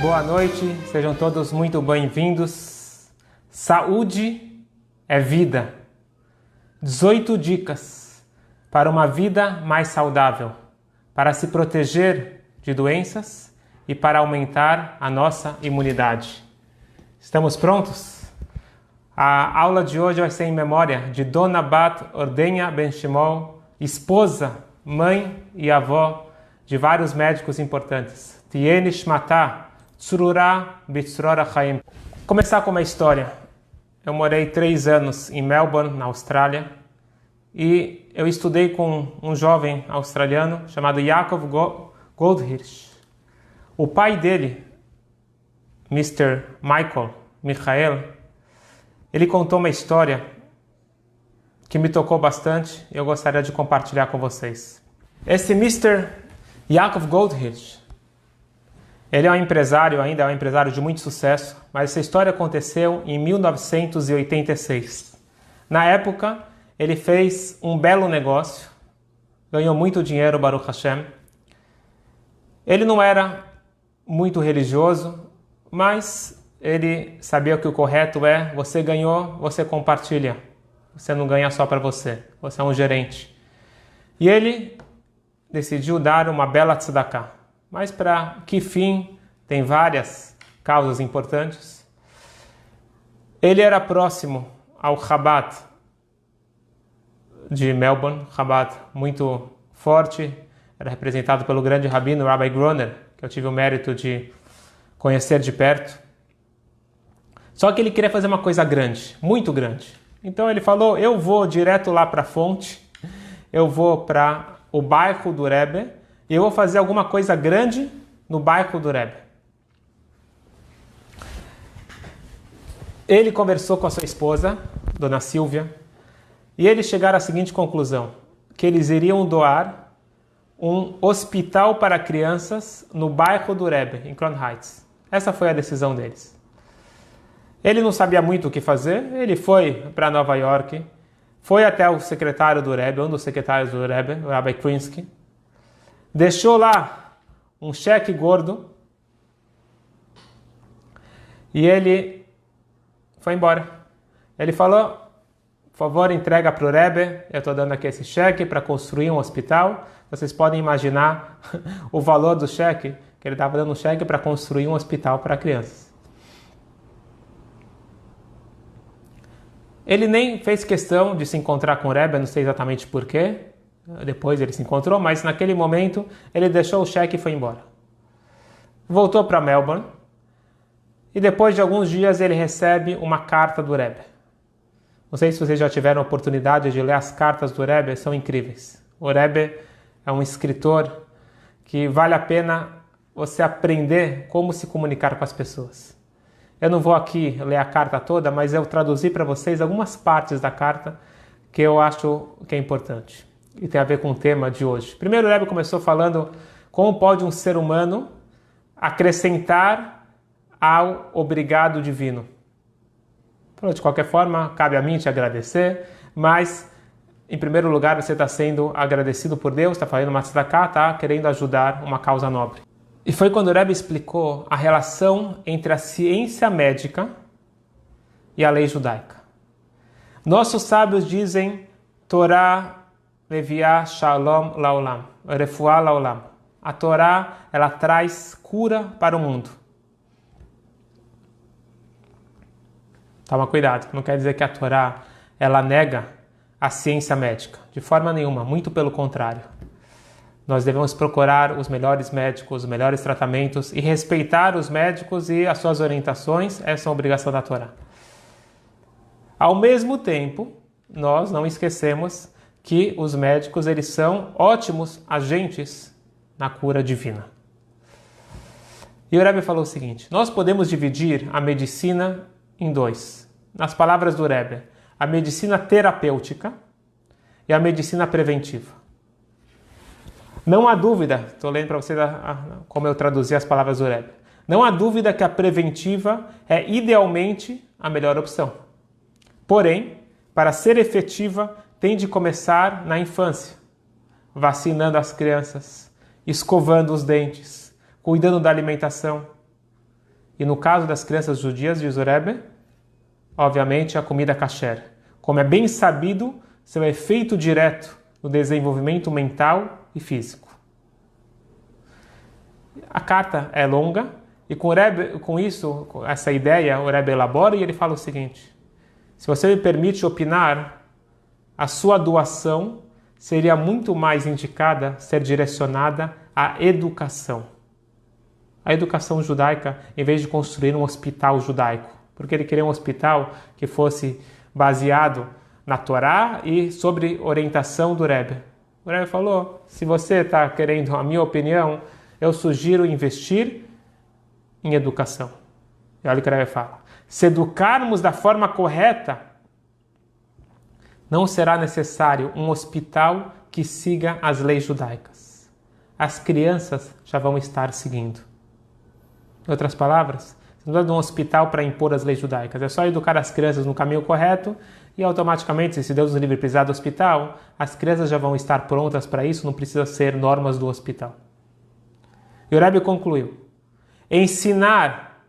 Boa noite, sejam todos muito bem-vindos. Saúde é vida. 18 dicas para uma vida mais saudável, para se proteger de doenças e para aumentar a nossa imunidade. Estamos prontos? A aula de hoje vai ser em memória de Dona Bat Ordenha Ben Shimol, esposa, mãe e avó de vários médicos importantes. Tihye Nishmata Tzurura B'Tzurora Chaim. Começar com uma história. Eu morei 3 anos em Melbourne, na Austrália, e eu estudei com um jovem australiano chamado Yaakov Goldhirsch. O pai dele, Mr. Michael, ele contou uma história que me tocou bastante e eu gostaria de compartilhar com vocês. Esse Mr. Yaakov Goldhirsch, ele é um empresário, ainda é um empresário de muito sucesso, mas essa história aconteceu em 1986. Na época, ele fez um belo negócio, ganhou muito dinheiro, Baruch Hashem. Ele não era muito religioso, mas ele sabia que o correto é: você ganhou, você compartilha. Você não ganha só para você, você é um gerente. E ele decidiu dar uma bela tzedakah. Mas para que fim? Tem várias causas importantes. Ele era próximo ao Chabad de Melbourne, Chabad muito forte, era representado pelo grande rabino Rabbi Groner, que eu tive o mérito de conhecer de perto. Só que ele queria fazer uma coisa grande, muito grande. Então ele falou: eu vou direto lá para a fonte, eu vou para o bairro do Rebbe, e eu vou fazer alguma coisa grande no bairro do Rebbe. Ele conversou com a sua esposa, Dona Silvia, e eles chegaram à seguinte conclusão: que eles iriam doar um hospital para crianças no bairro do Rebbe, em Crown Heights. Essa foi a decisão deles. Ele não sabia muito o que fazer, ele foi para Nova York, foi até o secretário do Rebbe, um dos secretários do Rebbe, o Rabbi Krinsky, deixou lá um cheque gordo e ele foi embora. Ele falou: por favor, entrega para o Rebbe, eu estou dando aqui esse cheque para construir um hospital. Vocês podem imaginar o valor do cheque, que ele estava dando um cheque para construir um hospital para crianças. Ele nem fez questão de se encontrar com o Rebbe, não sei exatamente porquê. Depois ele se encontrou, mas naquele momento ele deixou o cheque e foi embora. Voltou para Melbourne e depois de alguns dias ele recebe uma carta do Rebbe. Não sei se vocês já tiveram a oportunidade de ler as cartas do Rebbe, são incríveis. O Rebbe é um escritor que vale a pena você aprender como se comunicar com as pessoas. Eu não vou aqui ler a carta toda, mas eu traduzi para vocês algumas partes da carta que eu acho que é importante. E tem a ver com o tema de hoje. Primeiro, o Rebbe começou falando como pode um ser humano acrescentar ao obrigado divino. De qualquer forma, cabe a mim te agradecer, mas, em primeiro lugar, você está sendo agradecido por Deus, está fazendo uma tzedakah, está querendo ajudar uma causa nobre. E foi quando o Rebbe explicou a relação entre a ciência médica e a lei judaica. Nossos sábios dizem: Torá Leviá Shalom Laolam, Refuá Laolam. A Torá, ela traz cura para o mundo. Toma cuidado, não quer dizer que a Torá, ela nega a ciência médica. De forma nenhuma, muito pelo contrário. Nós devemos procurar os melhores médicos, os melhores tratamentos e respeitar os médicos e as suas orientações. Essa é uma obrigação da Torá. Ao mesmo tempo, nós não esquecemos que os médicos, eles são ótimos agentes na cura divina. E o Rebbe falou o seguinte: nós podemos dividir a medicina em dois. Nas palavras do Rebbe, a medicina terapêutica e a medicina preventiva. Não há dúvida, estou lendo para vocês como eu traduzi as palavras do Rebbe, Não há dúvida que a preventiva é idealmente a melhor opção. Porém, para ser efetiva, tem de começar na infância, vacinando as crianças, escovando os dentes, cuidando da alimentação. E no caso das crianças judias, diz o Rebbe, obviamente a comida kasher. Como é bem sabido, seu efeito direto no desenvolvimento mental e físico. A carta é longa e com isso, com essa ideia, o Rebbe elabora e ele fala o seguinte: se você me permite opinar, a sua doação seria muito mais indicada ser direcionada à educação. A educação judaica, em vez de construir um hospital judaico, porque ele queria um hospital que fosse baseado na Torá e sobre orientação do Rebbe. O Rebbe falou, se você está querendo a minha opinião, eu sugiro investir em educação. E olha o que o Rebbe fala. Se educarmos da forma correta, não será necessário um hospital que siga as leis judaicas. As crianças já vão estar seguindo. Em outras palavras, não precisa de um hospital para impor as leis judaicas. É só educar as crianças no caminho correto e automaticamente, se Deus nos livre precisar do hospital, as crianças já vão estar prontas para isso, não precisa ser normas do hospital. E o Rebbe concluiu, ensinar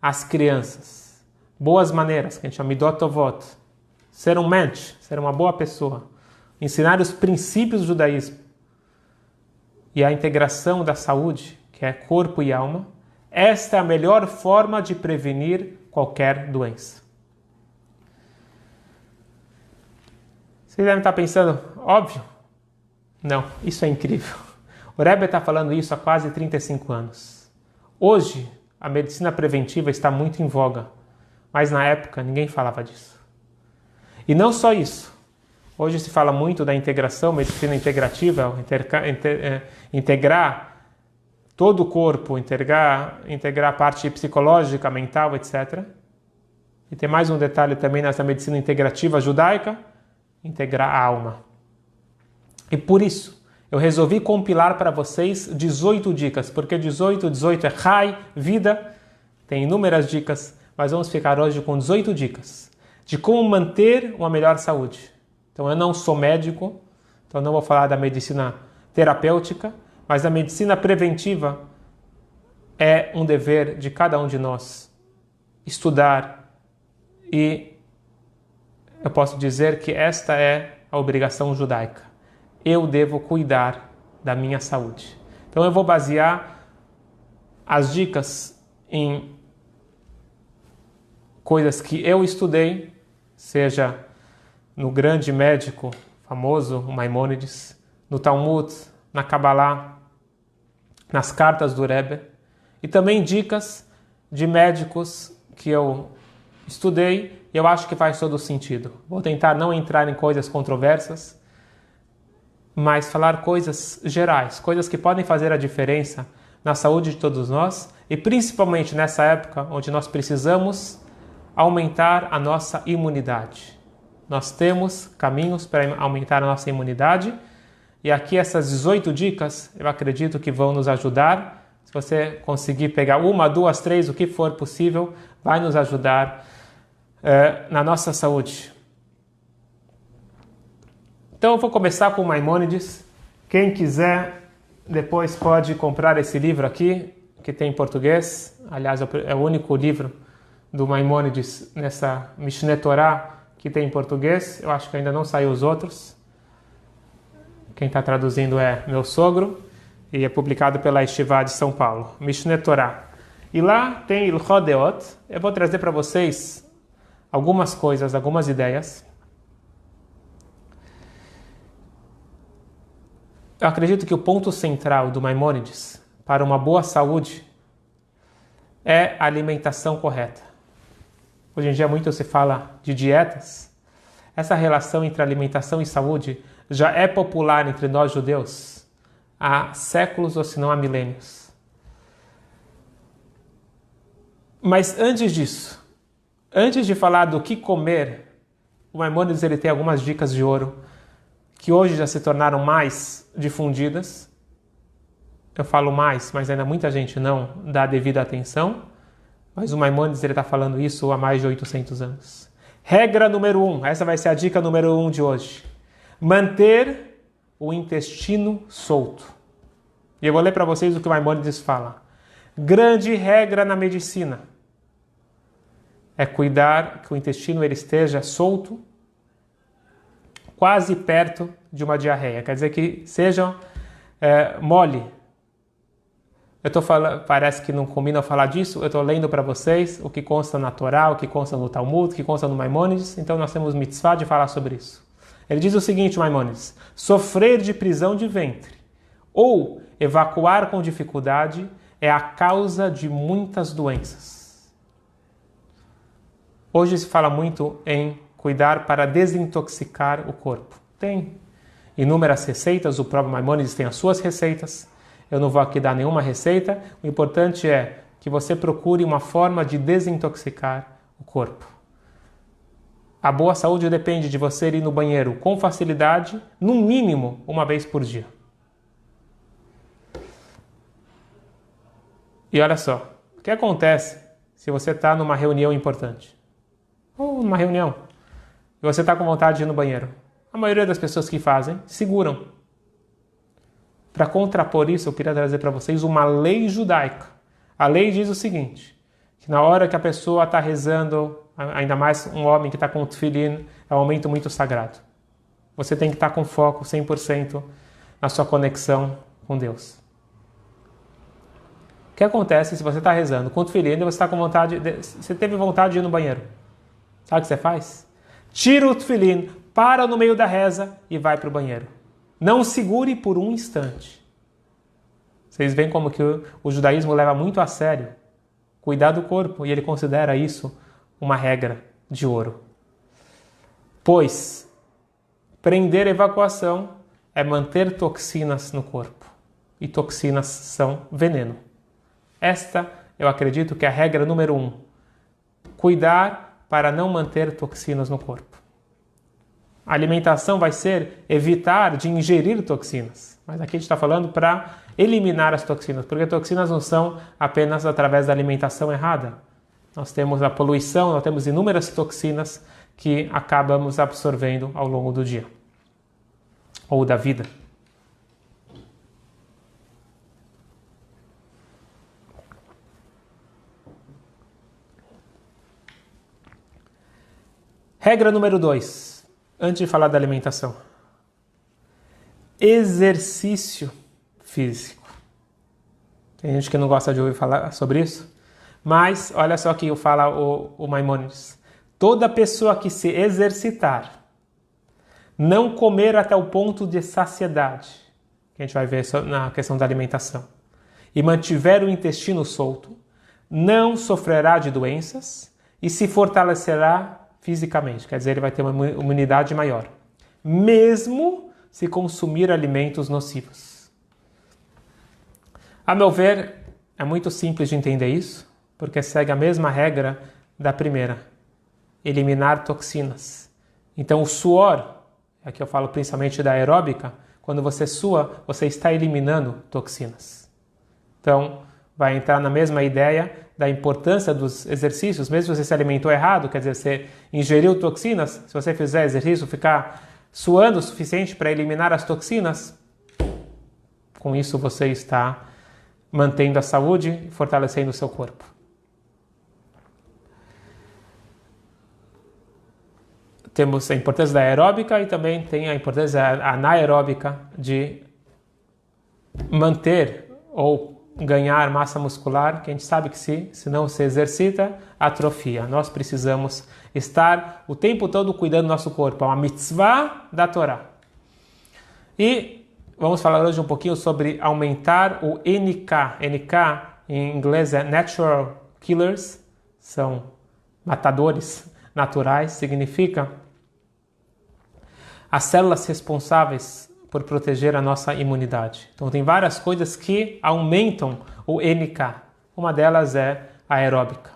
às crianças boas maneiras, que a gente chama midot tovot, ser um mensch, ser uma boa pessoa, ensinar os princípios do judaísmo e a integração da saúde, que é corpo e alma, esta é a melhor forma de prevenir qualquer doença. Vocês devem estar pensando, óbvio? Não, isso é incrível. O Rebbe está falando isso há quase 35 anos. Hoje, a medicina preventiva está muito em voga, mas na época ninguém falava disso. E não só isso. Hoje se fala muito da integração, medicina integrativa, integrar todo o corpo, integrar a parte psicológica, mental, etc. E tem mais um detalhe também nessa medicina integrativa judaica, integrar a alma. E por isso, eu resolvi compilar para vocês 18 dicas, porque 18 é Chai, vida, tem inúmeras dicas, mas vamos ficar hoje com 18 dicas de como manter uma melhor saúde. Então eu não sou médico, então não vou falar da medicina terapêutica, mas a medicina preventiva é um dever de cada um de nós estudar e eu posso dizer que esta é a obrigação judaica. Eu devo cuidar da minha saúde. Então eu vou basear as dicas em coisas que eu estudei, seja no grande médico famoso, o Maimônides, no Talmud, na Kabbalah, nas cartas do Rebbe, e também dicas de médicos que eu estudei e eu acho que faz todo sentido. Vou tentar não entrar em coisas controversas, mas falar coisas gerais, coisas que podem fazer a diferença na saúde de todos nós e principalmente nessa época onde nós precisamos aumentar a nossa imunidade. Nós temos caminhos para aumentar a nossa imunidade e aqui essas 18 dicas eu acredito que vão nos ajudar. Se você conseguir pegar uma, duas, três, o que for possível, vai nos ajudar na nossa saúde. Então eu vou começar com o Maimônides. Quem quiser depois pode comprar esse livro aqui, que tem em português. Aliás, é o único livro do Maimônides nessa Mishneh Torah que tem em português. Eu acho que ainda não saiu os outros. Quem está traduzindo é meu sogro e é publicado pela Yeshiva de São Paulo. Mishneh Torah. E lá tem Ilchot Deot. Eu vou trazer para vocês algumas coisas, algumas ideias. Eu acredito que o ponto central do Maimônides para uma boa saúde é a alimentação correta. Hoje em dia muito se fala de dietas. Essa relação entre alimentação e saúde já é popular entre nós judeus há séculos ou se não há milênios. Mas antes disso, antes de falar do que comer, o Maimônides ele tem algumas dicas de ouro que hoje já se tornaram mais difundidas eu falo mais, mas ainda muita gente não dá a devida atenção. Mas o Maimônides está falando isso há mais de 800 anos. Regra número 1, essa vai ser a dica número 1 de hoje. Manter o intestino solto. E eu vou ler para vocês o que o Maimônides fala. Grande regra na medicina é cuidar que o intestino ele esteja solto, quase perto de uma diarreia. Quer dizer que seja mole. Eu tô falando, parece que não combina eu falar disso, eu estou lendo para vocês o que consta na Torá, o que consta no Talmud, o que consta no Maimônides, então nós temos mitzvah de falar sobre isso. Ele diz o seguinte, Maimônides, sofrer de prisão de ventre ou evacuar com dificuldade é a causa de muitas doenças. Hoje se fala muito em cuidar para desintoxicar o corpo. Tem inúmeras receitas, o próprio Maimônides tem as suas receitas. Eu não vou aqui dar nenhuma receita. O importante é que você procure uma forma de desintoxicar o corpo. A boa saúde depende de você ir no banheiro com facilidade, no mínimo uma vez por dia. E olha só, o que acontece se você está numa reunião importante? Ou numa reunião, e você está com vontade de ir no banheiro? A maioria das pessoas que fazem, seguram. Para contrapor isso, eu queria trazer para vocês uma lei judaica. A lei diz o seguinte, que na hora que a pessoa está rezando, ainda mais um homem que está com o tefilin, é um momento muito sagrado. Você tem que estar com foco 100% na sua conexão com Deus. O que acontece se você está rezando com o tefilin e você está com vontade, você teve vontade de ir no banheiro? Sabe o que você faz? Tira o tefilin, para no meio da reza e vai para o banheiro. Não segure por um instante. Vocês veem como que o judaísmo leva muito a sério cuidar do corpo e ele considera isso uma regra de ouro. Pois prender a evacuação é manter toxinas no corpo. E toxinas são veneno. Esta, eu acredito que é a regra número 1. Cuidar para não manter toxinas no corpo. A alimentação vai ser evitar de ingerir toxinas. Mas aqui a gente está falando para eliminar as toxinas, porque toxinas não são apenas através da alimentação errada. Nós temos a poluição, nós temos inúmeras toxinas que acabamos absorvendo ao longo do dia ou da vida. Regra número 2. Antes de falar da alimentação, exercício físico. Tem gente que não gosta de ouvir falar sobre isso, mas olha só que fala o Maimônides. Toda pessoa que se exercitar, não comer até o ponto de saciedade, que a gente vai ver na questão da alimentação, e mantiver o intestino solto, não sofrerá de doenças e se fortalecerá fisicamente, quer dizer, ele vai ter uma imunidade maior, mesmo se consumir alimentos nocivos. A meu ver, é muito simples de entender isso, porque segue a mesma regra da primeira, eliminar toxinas. Então o suor, aqui eu falo principalmente da aeróbica, quando você sua, você está eliminando toxinas. Então, vai entrar na mesma ideia da importância dos exercícios, mesmo se você se alimentou errado, quer dizer, você ingeriu toxinas, se você fizer exercício, ficar suando o suficiente para eliminar as toxinas, com isso você está mantendo a saúde e fortalecendo o seu corpo. Temos a importância da aeróbica e também tem a importância anaeróbica de manter ou ganhar massa muscular, que a gente sabe que se não se exercita, atrofia. Nós precisamos estar o tempo todo cuidando do nosso corpo. É uma mitzvah da Torá. E vamos falar hoje um pouquinho sobre aumentar o NK. NK em inglês é Natural Killers, são matadores naturais, significa as células responsáveis por proteger a nossa imunidade. Então tem várias coisas que aumentam o NK. Uma delas é a aeróbica.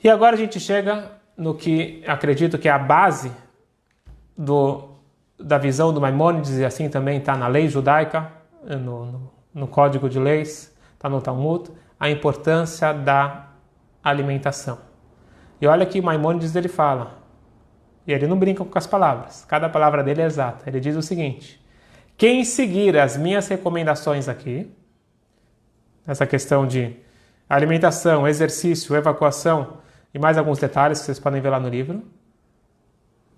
E agora a gente chega no que acredito que é a base da visão do Maimônides, e assim também está na lei judaica, no Código de Leis, está no Talmud, a importância da alimentação. E olha que Maimônides ele fala, e ele não brinca com as palavras, cada palavra dele é exata. Ele diz o seguinte: quem seguir as minhas recomendações aqui, essa questão de alimentação, exercício, evacuação e mais alguns detalhes que vocês podem ver lá no livro,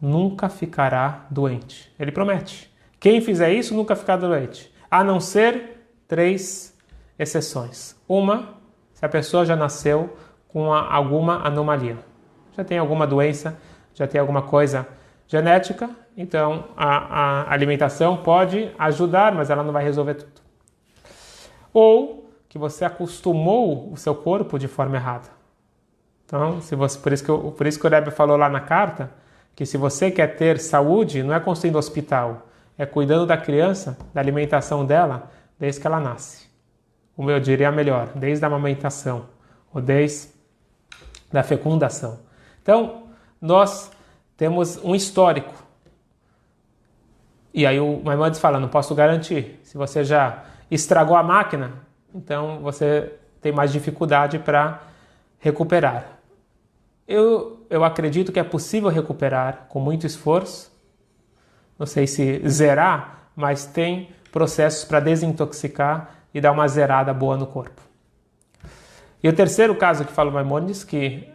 nunca ficará doente. Ele promete. Quem fizer isso nunca ficará doente, a não ser 3 exceções. Uma, se a pessoa já nasceu com alguma anomalia, já tem alguma doença, já tem alguma coisa genética, então a alimentação pode ajudar, mas ela não vai resolver tudo. Ou que você acostumou o seu corpo de forma errada. Então, por isso que o Rebbe falou lá na carta, que se você quer ter saúde, não é construindo hospital, é cuidando da criança, da alimentação dela, desde que ela nasce. Como eu diria melhor, desde a amamentação, ou desde a fecundação. Então, nós temos um histórico. E aí o Maimônides fala, não posso garantir. Se você já estragou a máquina, então você tem mais dificuldade para recuperar. Eu acredito que é possível recuperar com muito esforço. Não sei se zerar, mas tem processos para desintoxicar e dar uma zerada boa no corpo. E o terceiro caso que fala o Maimônides, que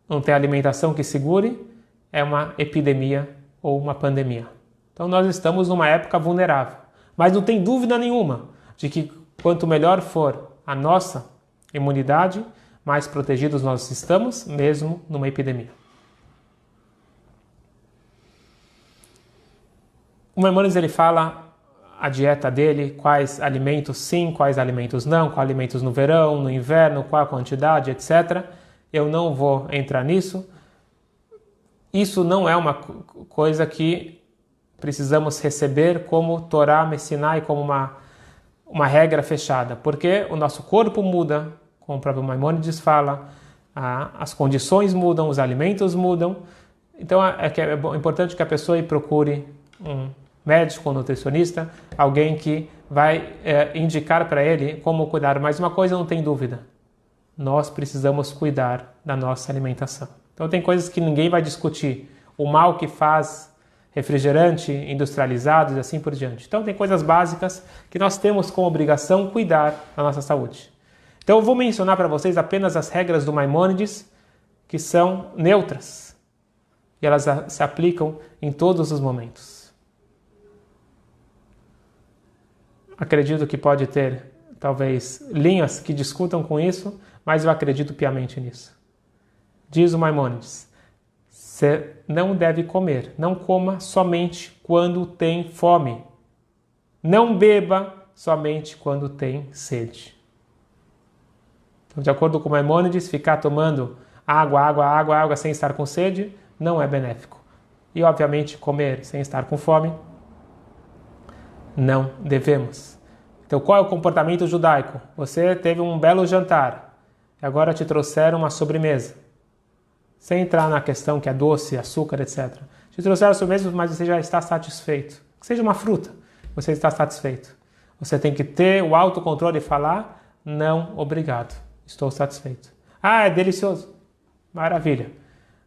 não tem alimentação que segure, é uma epidemia ou uma pandemia. Então nós estamos numa época vulnerável. Mas não tem dúvida nenhuma de que quanto melhor for a nossa imunidade, mais protegidos nós estamos, mesmo numa epidemia. O Maimônides ele fala a dieta dele, quais alimentos sim, quais alimentos não, quais alimentos no verão, no inverno, qual a quantidade, etc. Eu não vou entrar nisso. Isso não é uma coisa que precisamos receber como Torá, Messinai, como uma regra fechada, porque o nosso corpo muda, como o próprio Maimônides fala, as condições mudam, os alimentos mudam. Então é importante que a pessoa procure um médico, um nutricionista, alguém que vai indicar para ele como cuidar. Mas uma coisa não tem dúvida, nós precisamos cuidar da nossa alimentação. Então tem coisas que ninguém vai discutir, o mal que faz refrigerante, industrializados e assim por diante. Então tem coisas básicas que nós temos como obrigação cuidar da nossa saúde. Então eu vou mencionar para vocês apenas as regras do Maimônides, que são neutras, e elas se aplicam em todos os momentos. Acredito que pode ter, talvez, linhas que discutam com isso, mas eu acredito piamente nisso. Diz o Maimônides: você não deve comer, não coma somente quando tem fome. Não beba somente quando tem sede. Então, de acordo com o Maimônides, ficar tomando água sem estar com sede não é benéfico. E, obviamente, comer sem estar com fome não devemos. Então, qual é o comportamento judaico? Você teve um belo jantar e agora te trouxeram uma sobremesa. Sem entrar na questão que é doce, açúcar, etc. Te trouxeram a sobremesa, mas você já está satisfeito. Que seja uma fruta, você está satisfeito. Você tem que ter o autocontrole e falar: não, obrigado, estou satisfeito. Ah, é delicioso, maravilha.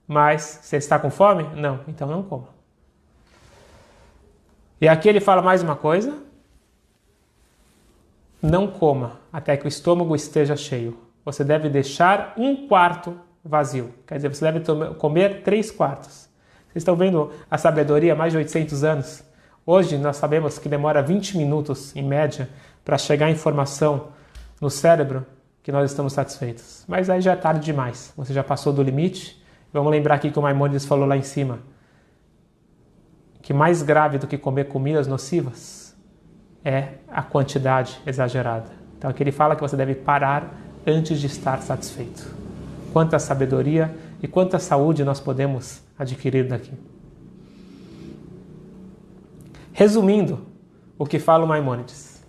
Mas você está com fome? Não, então não coma. E aqui ele fala mais uma coisa: não coma até que o estômago esteja cheio. Você deve deixar 1/4 vazio. Quer dizer, você deve comer 3/4. Vocês estão vendo a sabedoria há mais de 800 anos? Hoje nós sabemos que demora 20 minutos, em média, para chegar a informação no cérebro que nós estamos satisfeitos. Mas aí já é tarde demais. Você já passou do limite. Vamos lembrar aqui que o Maimônides falou lá em cima que mais grave do que comer comidas nocivas é a quantidade exagerada. Então aqui ele fala que você deve parar antes de estar satisfeito. Quanta sabedoria e quanta saúde nós podemos adquirir daqui. Resumindo o que fala o Maimônides.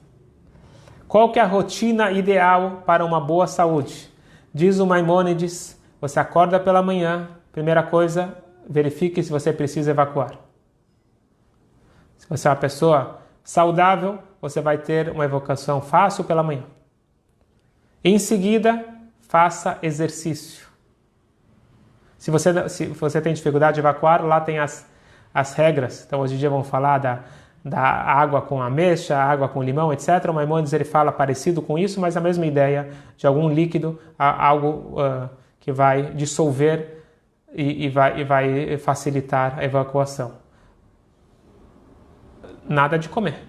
Qual que é a rotina ideal para uma boa saúde? Diz o Maimônides: você acorda pela manhã, primeira coisa, verifique se você precisa evacuar. Se você é uma pessoa saudável, você vai ter uma evacuação fácil pela manhã. Em seguida, faça exercício. Se você tem dificuldade de evacuar, lá tem as regras. Então, hoje em dia vamos falar da água com ameixa, água com limão, etc. O Maimônides ele fala parecido com isso, mas a mesma ideia de algum líquido, algo que vai dissolver e vai facilitar a evacuação. Nada de comer.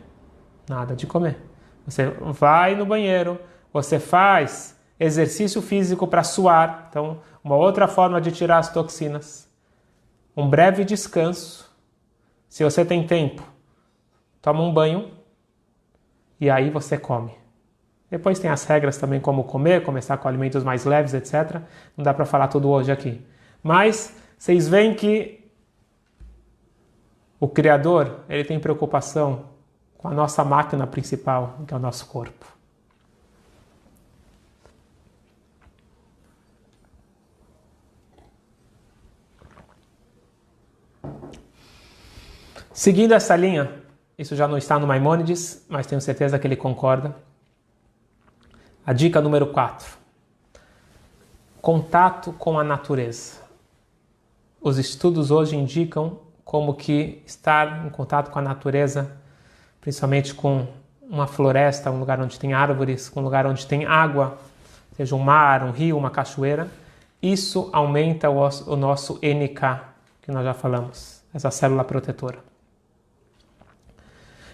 Nada de comer. Você vai no banheiro, você faz exercício físico para suar. Então, uma outra forma de tirar as toxinas. Um breve descanso. Se você tem tempo, toma um banho e aí você come. Depois tem as regras também como comer, começar com alimentos mais leves, etc. Não dá para falar tudo hoje aqui. Mas vocês veem que o Criador, ele tem preocupação com a nossa máquina principal, que é o nosso corpo. Seguindo essa linha, isso já não está no Maimônides, mas tenho certeza que ele concorda. A dica número 4. Contato com a natureza. Os estudos hoje indicam como que estar em contato com a natureza, principalmente com uma floresta, um lugar onde tem árvores, um lugar onde tem água, seja um mar, um rio, uma cachoeira, isso aumenta o nosso NK, que nós já falamos, essa célula protetora.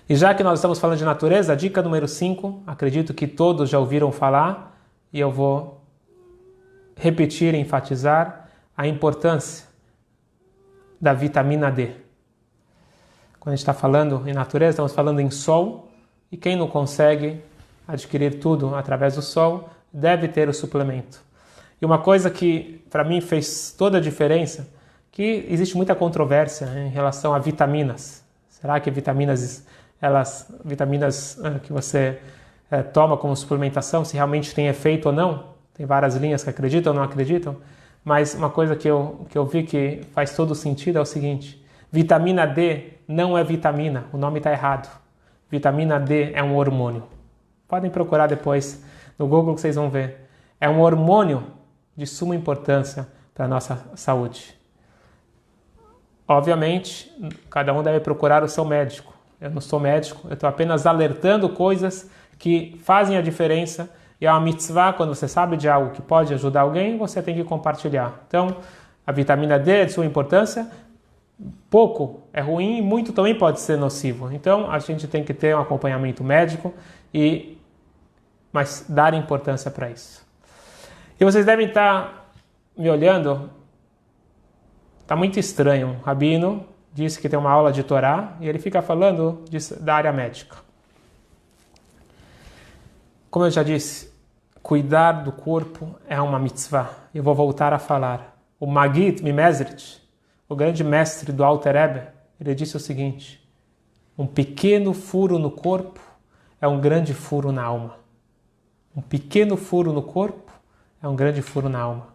E já que nós estamos falando de natureza, a dica número 5, acredito que todos já ouviram falar, e eu vou repetir e enfatizar a importância da vitamina D. Quando a gente está falando em natureza, estamos falando em sol, e quem não consegue adquirir tudo através do sol, deve ter o suplemento. E uma coisa que para mim fez toda a diferença, que existe muita controvérsia em relação a vitaminas. Será que vitaminas que você toma como suplementação, se realmente tem efeito ou não? Tem várias linhas que acreditam ou não acreditam, mas uma coisa que eu vi que faz todo sentido é o seguinte: vitamina D não é vitamina, o nome está errado. Vitamina D é um hormônio. Podem procurar depois no Google que vocês vão ver. É um hormônio de suma importância para a nossa saúde. Obviamente, cada um deve procurar o seu médico. Eu não sou médico, eu estou apenas alertando coisas que fazem a diferença. E é uma mitzvah, quando você sabe de algo que pode ajudar alguém, você tem que compartilhar. Então, a vitamina D é de sua importância. Pouco é ruim e muito também pode ser nocivo. Então, a gente tem que ter um acompanhamento médico, mas dar importância para isso. E vocês devem estar me olhando. Está muito estranho. Um rabino disse que tem uma aula de Torá e ele fica falando da área médica. Como eu já disse, cuidar do corpo é uma mitzvah. Eu vou voltar a falar. O Maggid Mimezrit, o grande mestre do Alter Rebbe, ele disse o seguinte: um pequeno furo no corpo é um grande furo na alma. Um pequeno furo no corpo é um grande furo na alma.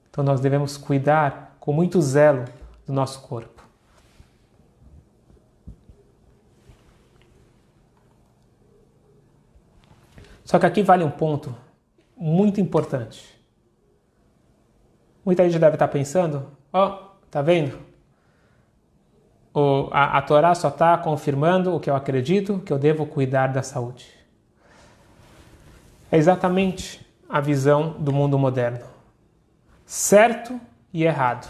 Então nós devemos cuidar com muito zelo do nosso corpo. Só que aqui vale um ponto muito importante. Muita gente deve estar pensando, tá vendo? A Torá só está confirmando o que eu acredito, que eu devo cuidar da saúde. É exatamente a visão do mundo moderno. Certo e errado.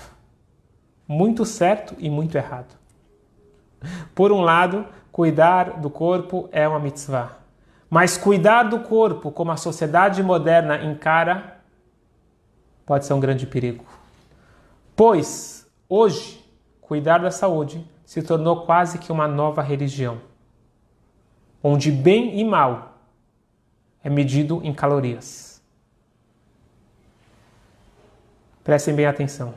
Muito certo e muito errado. Por um lado, cuidar do corpo é uma mitzvah. Mas cuidar do corpo, como a sociedade moderna encara, pode ser um grande perigo. Pois, hoje, cuidar da saúde se tornou quase que uma nova religião, onde bem e mal é medido em calorias. Prestem bem atenção.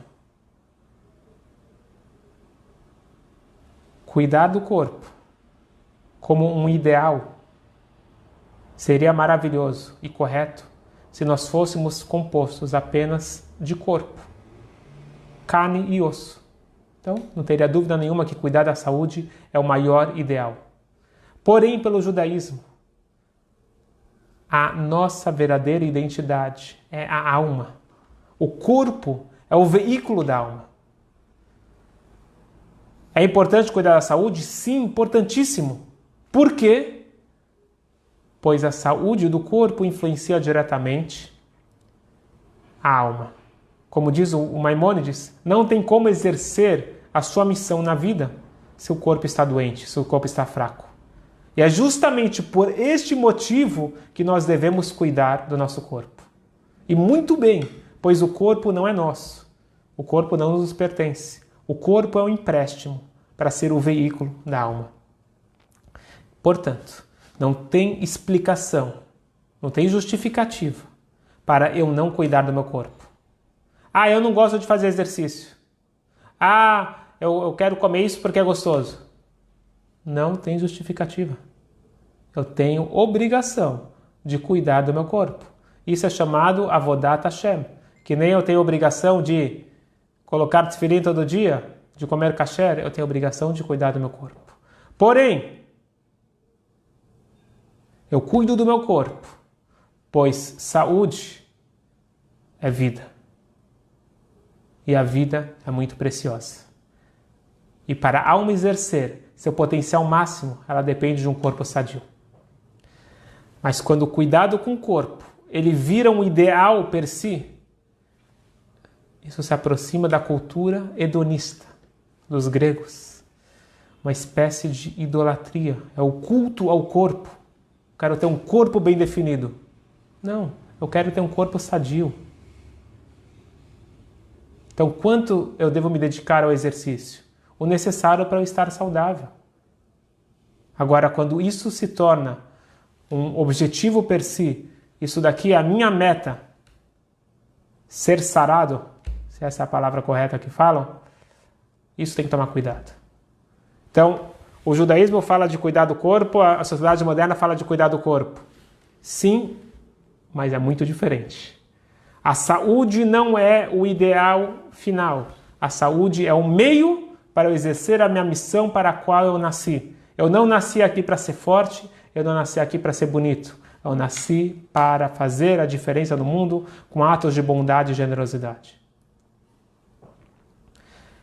Cuidar do corpo como um ideal seria maravilhoso e correto se nós fôssemos compostos apenas de corpo, carne e osso. Então, não teria dúvida nenhuma que cuidar da saúde é o maior ideal. Porém, pelo judaísmo, a nossa verdadeira identidade é a alma. O corpo é o veículo da alma. É importante cuidar da saúde? Sim, importantíssimo. Por quê? Pois a saúde do corpo influencia diretamente a alma. Como diz o Maimônides, não tem como exercer a sua missão na vida se o corpo está doente, se o corpo está fraco. E é justamente por este motivo que nós devemos cuidar do nosso corpo. E muito bem, pois o corpo não é nosso. O corpo não nos pertence. O corpo é um empréstimo para ser o veículo da alma. Portanto, não tem explicação, não tem justificativa para eu não cuidar do meu corpo. Ah, eu não gosto de fazer exercício. Ah, eu quero comer isso porque é gostoso. Não tem justificativa. Eu tenho obrigação de cuidar do meu corpo. Isso é chamado Avodat Hashem. Que nem eu tenho obrigação de colocar tefilim todo dia, de comer kasher, eu tenho obrigação de cuidar do meu corpo. Porém, eu cuido do meu corpo, pois saúde é vida. E a vida é muito preciosa. E para a alma exercer seu potencial máximo, ela depende de um corpo sadio. Mas quando o cuidado com o corpo, ele vira um ideal per si, isso se aproxima da cultura hedonista dos gregos. Uma espécie de idolatria. É o culto ao corpo. Eu quero ter um corpo bem definido. Não, eu quero ter um corpo sadio. Então, quanto eu devo me dedicar ao exercício? O necessário para eu estar saudável. Agora, quando isso se torna um objetivo per si, isso daqui é a minha meta, ser sarado, se essa é a palavra correta que falam, isso tem que tomar cuidado. Então, o judaísmo fala de cuidar do corpo, a sociedade moderna fala de cuidar do corpo. Sim, mas é muito diferente. A saúde não é o ideal final. A saúde é o meio para eu exercer a minha missão para a qual eu nasci. Eu não nasci aqui para ser forte, eu não nasci aqui para ser bonito. Eu nasci para fazer a diferença no mundo com atos de bondade e generosidade.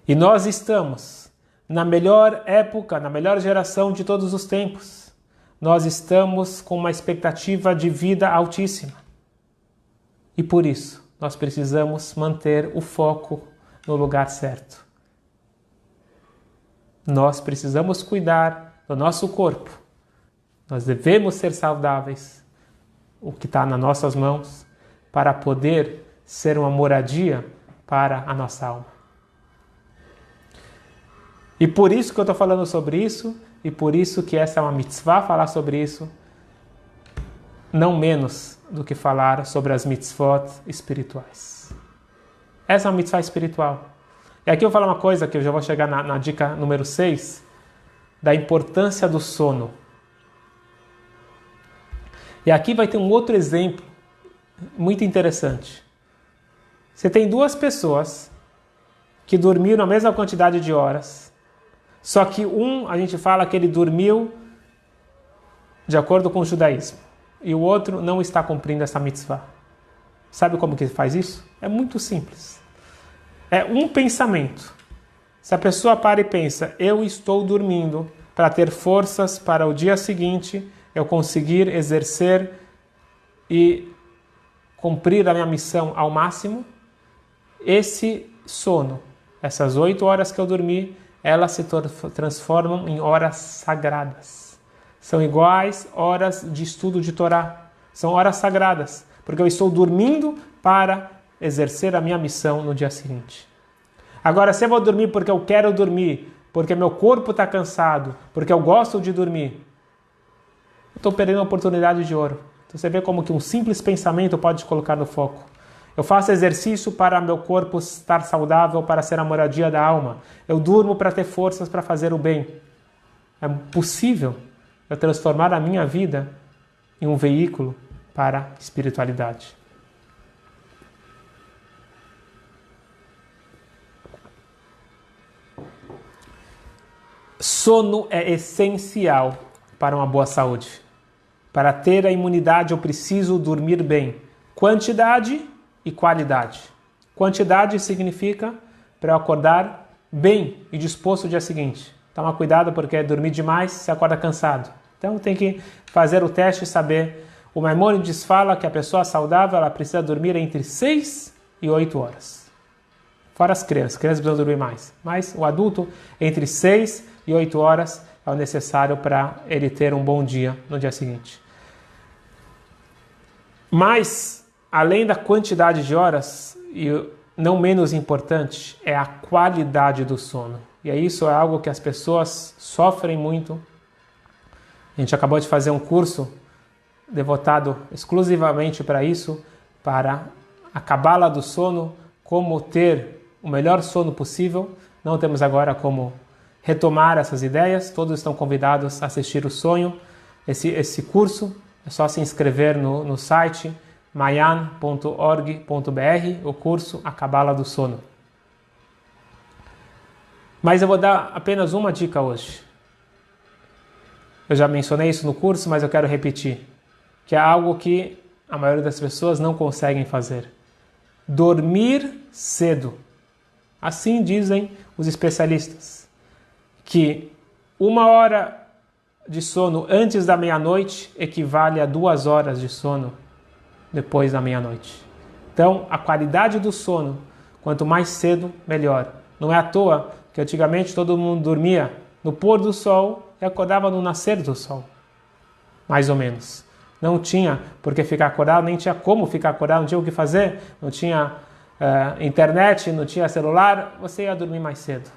E nós estamos na melhor época, na melhor geração de todos os tempos. Nós estamos com uma expectativa de vida altíssima. E por isso, nós precisamos manter o foco no lugar certo. Nós precisamos cuidar do nosso corpo. Nós devemos ser saudáveis, o que está nas nossas mãos, para poder ser uma moradia para a nossa alma. E por isso que eu estou falando sobre isso, e por isso que essa é uma mitzvah falar sobre isso, não menos do que falar sobre as mitzvot espirituais. Essa é uma mitzvah espiritual. E aqui eu vou falar uma coisa que eu já vou chegar na dica número 6, da importância do sono. E aqui vai ter um outro exemplo muito interessante. Você tem duas pessoas que dormiram a mesma quantidade de horas, só que a gente fala que ele dormiu de acordo com o judaísmo, e o outro não está cumprindo essa mitzvah. Sabe como que ele faz isso? É muito simples. É um pensamento. Se a pessoa para e pensa, eu estou dormindo para ter forças para o dia seguinte eu conseguir exercer e cumprir a minha missão ao máximo, esse sono, essas 8 horas que eu dormi, elas se transformam em horas sagradas. São iguais horas de estudo de Torá. São horas sagradas, porque eu estou dormindo para exercer a minha missão no dia seguinte. Agora, se eu vou dormir porque eu quero dormir, porque meu corpo está cansado, porque eu gosto de dormir, eu estou perdendo uma oportunidade de ouro. Então você vê como que um simples pensamento pode te colocar no foco. Eu faço exercício para meu corpo estar saudável, para ser a moradia da alma. Eu durmo para ter forças para fazer o bem. É possível eu transformar a minha vida em um veículo para a espiritualidade. Sono é essencial para uma boa saúde. Para ter a imunidade, eu preciso dormir bem. Quantidade e qualidade. Quantidade significa para eu acordar bem e disposto no dia seguinte. Toma cuidado porque dormir demais você acorda cansado. Então tem que fazer o teste e saber. O Maimônides fala que a pessoa saudável ela precisa dormir entre 6 e 8 horas. Fora as crianças precisam dormir mais. Mas o adulto, entre 6 e 8 horas é o necessário para ele ter um bom dia no dia seguinte. Mas, além da quantidade de horas, e não menos importante, é a qualidade do sono. E isso é algo que as pessoas sofrem muito. A gente acabou de fazer um curso devotado exclusivamente para isso, para a cabala do sono, como ter o melhor sono possível. Não temos agora como retomar essas ideias. Todos estão convidados a assistir o sonho. Esse curso é só se inscrever no site mayan.org.br, o curso A Cabala do Sono. Mas eu vou dar apenas uma dica hoje. Eu já mencionei isso no curso, mas eu quero repetir, que é algo que a maioria das pessoas não conseguem fazer. Dormir cedo. Assim dizem os especialistas, que 1 hora de sono antes da meia-noite equivale a 2 horas de sono depois da meia-noite. Então, a qualidade do sono, quanto mais cedo, melhor. Não é à toa que antigamente todo mundo dormia no pôr do sol e acordava no nascer do sol. Mais ou menos. Não tinha por que ficar acordado, nem tinha como ficar acordado, não tinha o que fazer, não tinha internet, não tinha celular, você ia dormir mais cedo.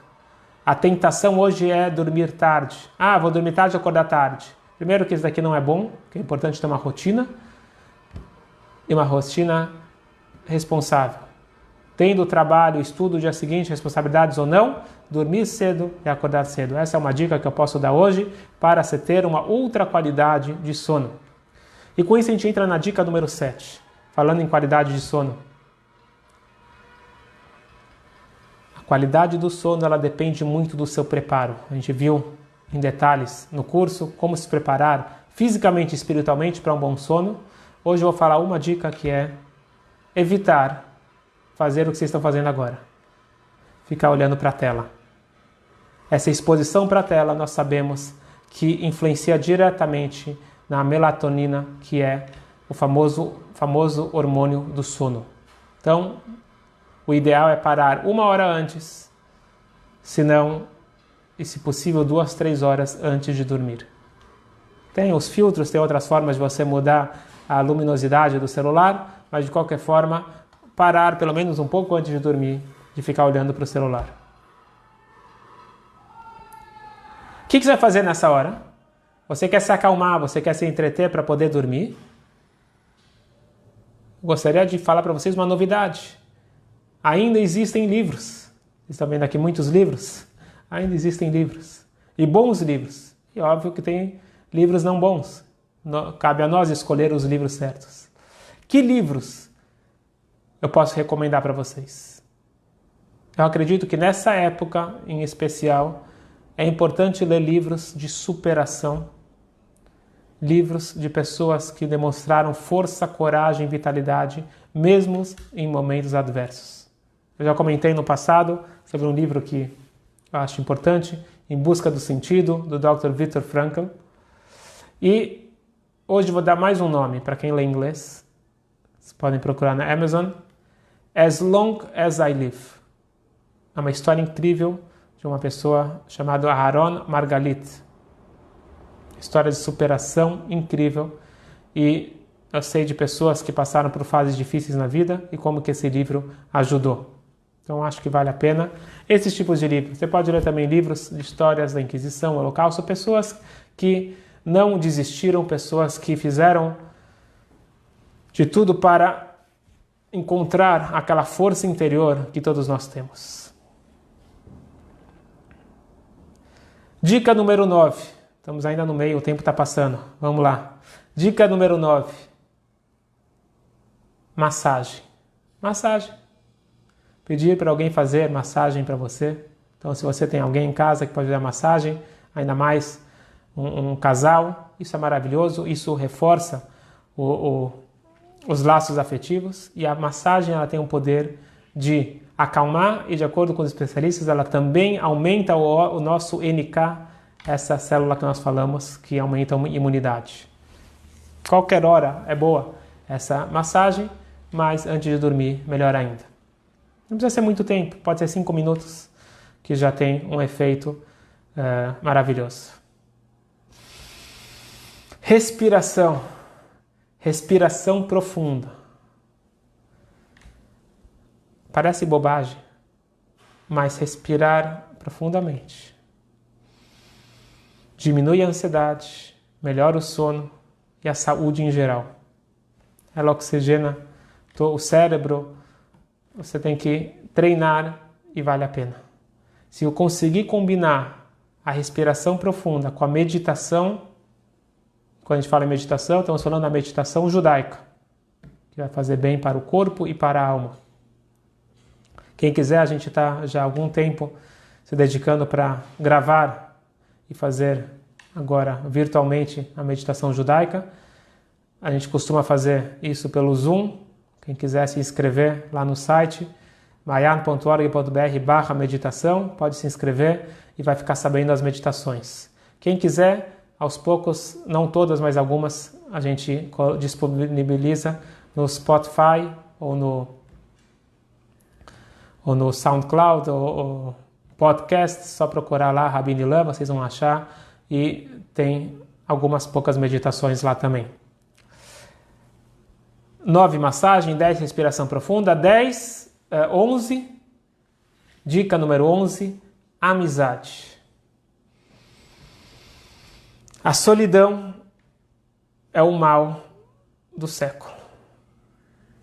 A tentação hoje é dormir tarde. Vou dormir tarde e acordar tarde. Primeiro que isso daqui não é bom, que é importante ter uma rotina, e uma rotina responsável. Tendo trabalho, estudo, dia seguinte, responsabilidades ou não, dormir cedo e acordar cedo. Essa é uma dica que eu posso dar hoje para você ter uma ultra qualidade de sono. E com isso a gente entra na dica número 7, falando em qualidade de sono. A qualidade do sono ela depende muito do seu preparo. A gente viu em detalhes no curso como se preparar fisicamente e espiritualmente para um bom sono. Hoje eu vou falar uma dica que é evitar fazer o que vocês estão fazendo agora. Ficar olhando para a tela. Essa exposição para a tela nós sabemos que influencia diretamente na melatonina, que é o famoso hormônio do sono. Então, o ideal é parar 1 hora antes, se não, e se possível 2, 3 horas antes de dormir. Tem os filtros, tem outras formas de você mudar a luminosidade do celular, mas de qualquer forma, parar pelo menos um pouco antes de dormir, de ficar olhando para o celular. O que você vai fazer nessa hora? Você quer se acalmar, você quer se entreter para poder dormir? Gostaria de falar para vocês uma novidade. Ainda existem livros. Vocês estão vendo aqui muitos livros? Ainda existem livros. E bons livros. E óbvio que tem livros não bons. Cabe a nós escolher os livros certos. Que livros eu posso recomendar para vocês? Eu acredito que nessa época, em especial, é importante ler livros de superação, livros de pessoas que demonstraram força, coragem e vitalidade, mesmo em momentos adversos. Eu já comentei no passado sobre um livro que eu acho importante, Em Busca do Sentido, do Dr. Viktor Frankl. E hoje vou dar mais um nome para quem lê inglês. Vocês podem procurar na Amazon. As Long as I Live. É uma história incrível de uma pessoa chamada Aharon Margalit. História de superação incrível. E eu sei de pessoas que passaram por fases difíceis na vida e como que esse livro ajudou. Então acho que vale a pena esses tipos de livros. Você pode ler também livros de histórias da Inquisição, Holocausto, pessoas que não desistiram, pessoas que fizeram de tudo para encontrar aquela força interior que todos nós temos. Dica número 9. Estamos ainda no meio, o tempo está passando. Vamos lá. Dica número 9. Massagem. Massagem. Pedir para alguém fazer massagem para você. Então, se você tem alguém em casa que pode fazer massagem, ainda mais um casal, isso é maravilhoso, isso reforça os laços afetivos, e a massagem ela tem o poder de acalmar, e de acordo com os especialistas, ela também aumenta o nosso NK, essa célula que nós falamos, que aumenta a imunidade. Qualquer hora é boa essa massagem, mas antes de dormir, melhor ainda. Não precisa ser muito tempo, pode ser 5 minutos, que já tem um efeito maravilhoso. Respiração. Respiração profunda. Parece bobagem, mas respirar profundamente diminui a ansiedade, melhora o sono e a saúde em geral. Ela oxigena o cérebro, você tem que treinar e vale a pena. Se eu conseguir combinar a respiração profunda com a meditação, quando a gente fala em meditação, estamos falando da meditação judaica, que vai fazer bem para o corpo e para a alma. Quem quiser, a gente está já há algum tempo se dedicando para gravar e fazer agora virtualmente a meditação judaica. A gente costuma fazer isso pelo Zoom. Quem quiser se inscrever lá no site mayan.org.br/meditação, pode se inscrever e vai ficar sabendo das meditações. Quem quiser, aos poucos, não todas, mas algumas, a gente disponibiliza no Spotify ou no SoundCloud ou podcast, só procurar lá Rabino Ilan, vocês vão achar, e tem algumas poucas meditações lá também. 9, massagem. 10, respiração profunda. 11, dica número 11, amizade. A solidão é o mal do século.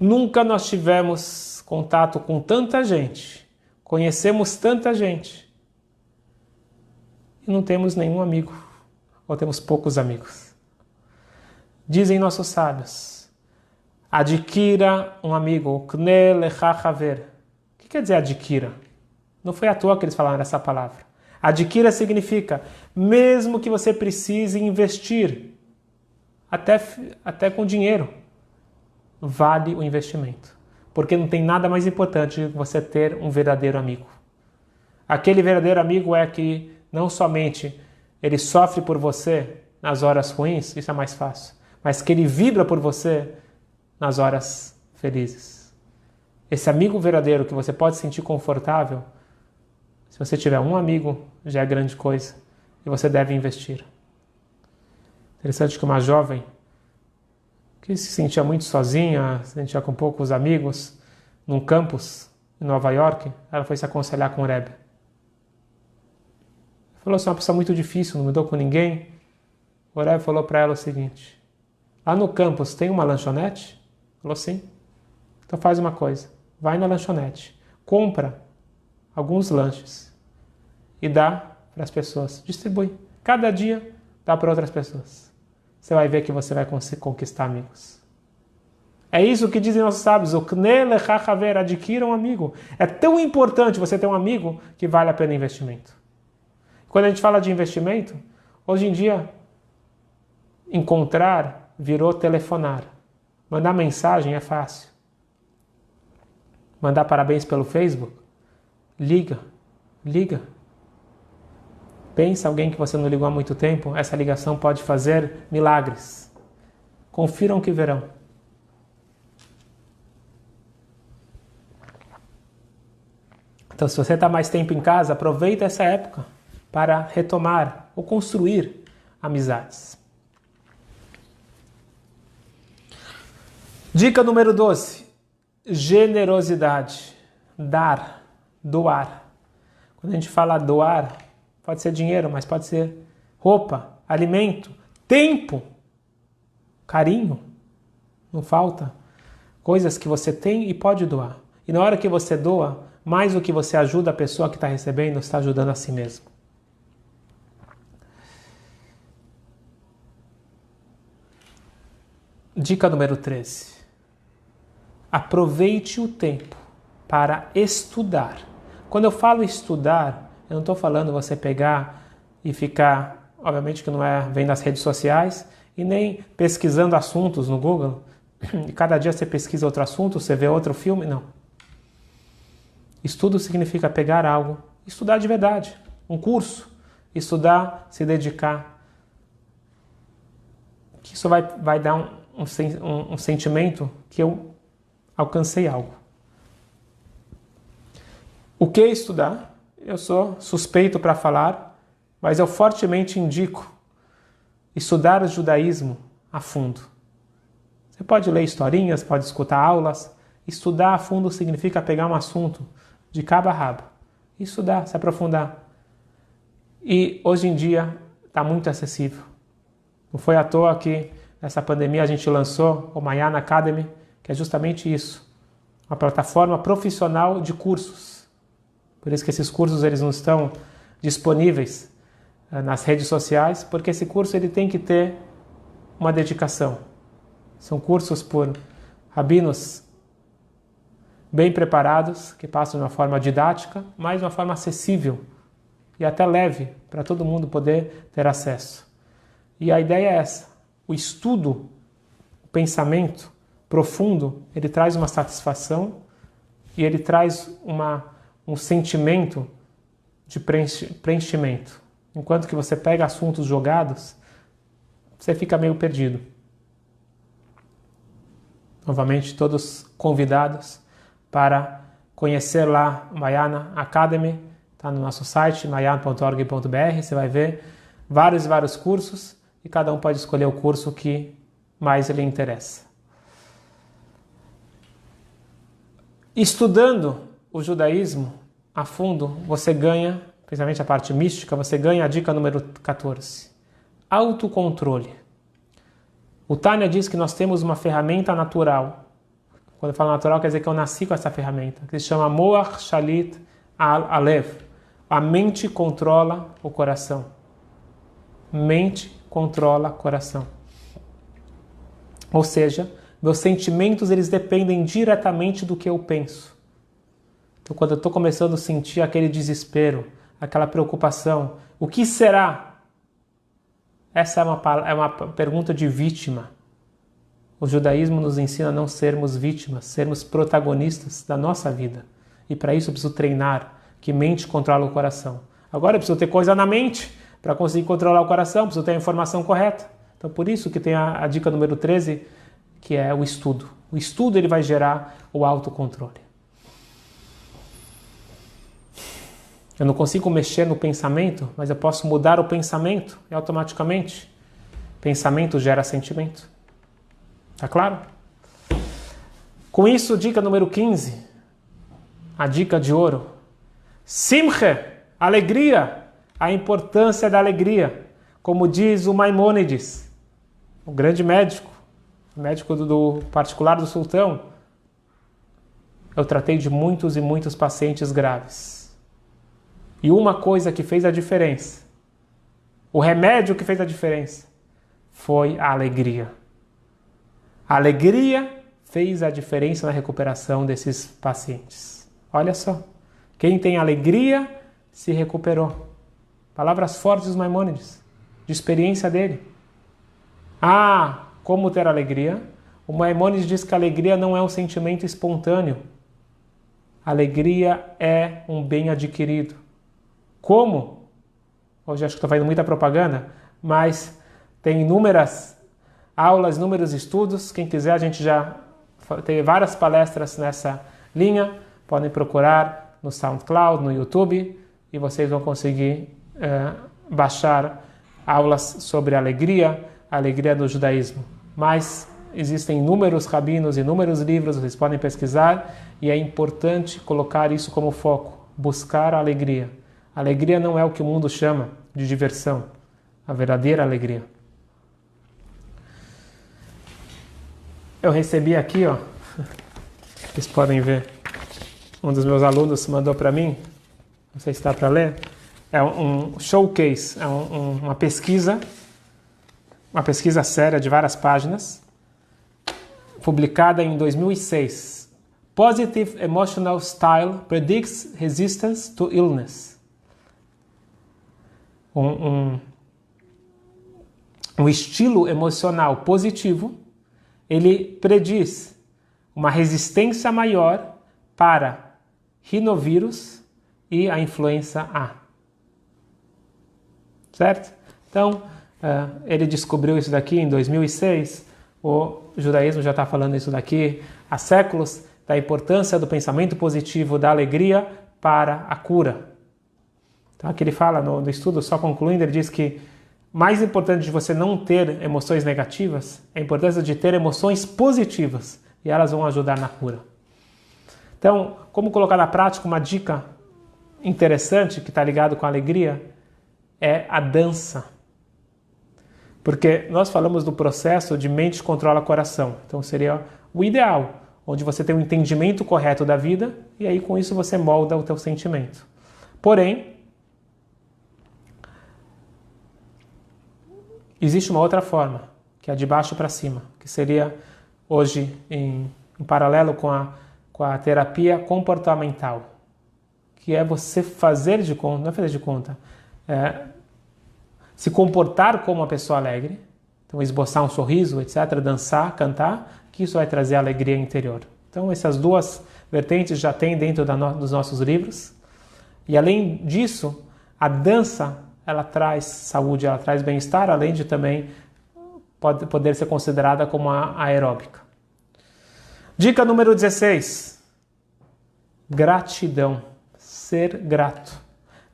Nunca nós tivemos contato com tanta gente, conhecemos tanta gente e não temos nenhum amigo, ou temos poucos amigos. Dizem nossos sábios, adquira um amigo, kne lecha haver. O que quer dizer adquira? Não foi à toa que eles falaram essa palavra. Adquira significa, mesmo que você precise investir, até com dinheiro, vale o investimento. Porque não tem nada mais importante do que você ter um verdadeiro amigo. Aquele verdadeiro amigo é que não somente ele sofre por você nas horas ruins, isso é mais fácil, mas que ele vibra por você nas horas felizes. Esse amigo verdadeiro que você pode se sentir confortável, se você tiver um amigo, já é grande coisa e você deve investir. Interessante que uma jovem que se sentia muito sozinha, se sentia com poucos amigos, num campus em Nova York, ela foi se aconselhar com o Rebbe. Falou, sou uma pessoa muito difícil, não me dou com ninguém. O Rebbe falou para ela o seguinte, lá no campus tem uma lanchonete? Falou, sim. Então faz uma coisa, vai na lanchonete, compra alguns lanches e dá para as pessoas, distribui. Cada dia dá para outras pessoas. Você vai ver que você vai conseguir conquistar amigos. É isso que dizem nossos sábios, o kne lecha haver, adquira um amigo. É tão importante você ter um amigo que vale a pena investimento. Quando a gente fala de investimento, hoje em dia, encontrar virou telefonar. Mandar mensagem é fácil. Mandar parabéns pelo Facebook? Liga. Pensa alguém que você não ligou há muito tempo, essa ligação pode fazer milagres. Confiram que verão. Então, se você está mais tempo em casa, aproveita essa época para retomar ou construir amizades. Dica número 12. Generosidade. Dar. Doar. Quando a gente fala doar, pode ser dinheiro, mas pode ser roupa, alimento, tempo, carinho. Não falta. Coisas que você tem e pode doar. E na hora que você doa, mais do que você ajuda a pessoa que está recebendo, você está ajudando a si mesmo. Dica número 13. Aproveite o tempo para estudar. Quando eu falo estudar, eu não estou falando você pegar e ficar obviamente que não vem das redes sociais, e nem pesquisando assuntos no Google, e cada dia você pesquisa outro assunto, você vê outro filme, não. Estudo significa pegar algo, estudar de verdade, um curso, estudar, se dedicar, que isso vai dar um sentimento que eu alcancei algo. O que estudar? Eu sou suspeito para falar, mas eu fortemente indico estudar o judaísmo a fundo. Você pode ler historinhas, pode escutar aulas. Estudar a fundo significa pegar um assunto de cabo a rabo, estudar, se aprofundar. E hoje em dia está muito acessível. Não foi à toa que nessa pandemia a gente lançou o Mayana Academy, que é justamente isso, uma plataforma profissional de cursos. Por isso que esses cursos eles não estão disponíveis nas redes sociais, porque esse curso ele tem que ter uma dedicação. São cursos por rabinos bem preparados, que passam de uma forma didática, mas de uma forma acessível e até leve, para todo mundo poder ter acesso. E a ideia é essa. O estudo, o pensamento profundo, ele traz uma satisfação e ele traz um sentimento de preenchimento. Enquanto que você pega assuntos jogados, você fica meio perdido. Novamente, todos convidados para conhecer lá o Mayana Academy, está no nosso site, mayana.org.br, você vai ver vários cursos e cada um pode escolher o curso que mais lhe interessa. Estudando o judaísmo a fundo, você ganha, principalmente a parte mística, você ganha a dica número 14. Autocontrole. O Tânia diz que nós temos uma ferramenta natural. Quando eu falo natural, quer dizer que eu nasci com essa ferramenta, que se chama Moach Shalit Alev. A mente controla o coração. Mente controla o coração. Ou seja, meus sentimentos eles dependem diretamente do que eu penso. Então, quando eu estou começando a sentir aquele desespero, aquela preocupação, o que será? Essa é uma pergunta de vítima. O judaísmo nos ensina a não sermos vítimas, sermos protagonistas da nossa vida. E para isso eu preciso treinar, que mente controla o coração. Agora eu preciso ter coisa na mente para conseguir controlar o coração, preciso ter a informação correta. Então por isso que tem a dica número 13, que é o estudo. O estudo ele vai gerar o autocontrole. Eu não consigo mexer no pensamento, mas eu posso mudar o pensamento e automaticamente pensamento gera sentimento. Tá claro? Com isso, dica número 15, a dica de ouro. Simche, alegria, a importância da alegria. Como diz o Maimônides, o grande médico, o médico do particular do sultão. Eu tratei de muitos e muitos pacientes graves. E uma coisa que fez a diferença, o remédio que fez a diferença, foi a alegria. A alegria fez a diferença na recuperação desses pacientes. Olha só, quem tem alegria se recuperou. Palavras fortes dos Maimônides, de experiência dele. Ah, como ter alegria? O Maimônides diz que a alegria não é um sentimento espontâneo. A alegria é um bem adquirido. Como? Hoje acho que estou fazendo muita propaganda, mas tem inúmeras aulas, inúmeros estudos. Quem quiser, a gente já tem várias palestras nessa linha. Podem procurar no SoundCloud, no YouTube, e vocês vão conseguir baixar aulas sobre a alegria do judaísmo. Mas existem inúmeros rabinos, inúmeros livros, vocês podem pesquisar, e é importante colocar isso como foco, buscar a alegria. A alegria não é o que o mundo chama de diversão, a verdadeira alegria. Eu recebi aqui, ó, vocês podem ver, um dos meus alunos mandou para mim, não sei se está para ler, é um showcase, é uma pesquisa séria de várias páginas, publicada em 2006. Positive Emotional Style Predicts Resistance to Illness. um estilo emocional positivo, ele prediz uma resistência maior para rinovírus e a influenza A. Certo? Então, ele descobriu isso daqui em 2006. O judaísmo já está falando isso daqui há séculos, da importância do pensamento positivo, da alegria para a cura. Então, aqui ele fala no estudo, só concluindo, ele diz que mais importante de você não ter emoções negativas é a importância de ter emoções positivas, e elas vão ajudar na cura. Então, como colocar na prática uma dica interessante que está ligado com a alegria é a dança. Porque nós falamos do processo de mente controla coração. Então seria o ideal, onde você tem um entendimento correto da vida e aí com isso você molda o teu sentimento. Porém, existe uma outra forma, que é de baixo para cima, que seria hoje em paralelo com a terapia comportamental, que é você fazer de conta, não é fazer de conta, se comportar como uma pessoa alegre, então esboçar um sorriso, etc., dançar, cantar, que isso vai trazer alegria interior. Então essas duas vertentes já tem dentro dos nossos livros. E além disso, a dança, ela traz saúde, ela traz bem-estar, além de também poder ser considerada como a aeróbica. Dica número 16. Gratidão. Ser grato.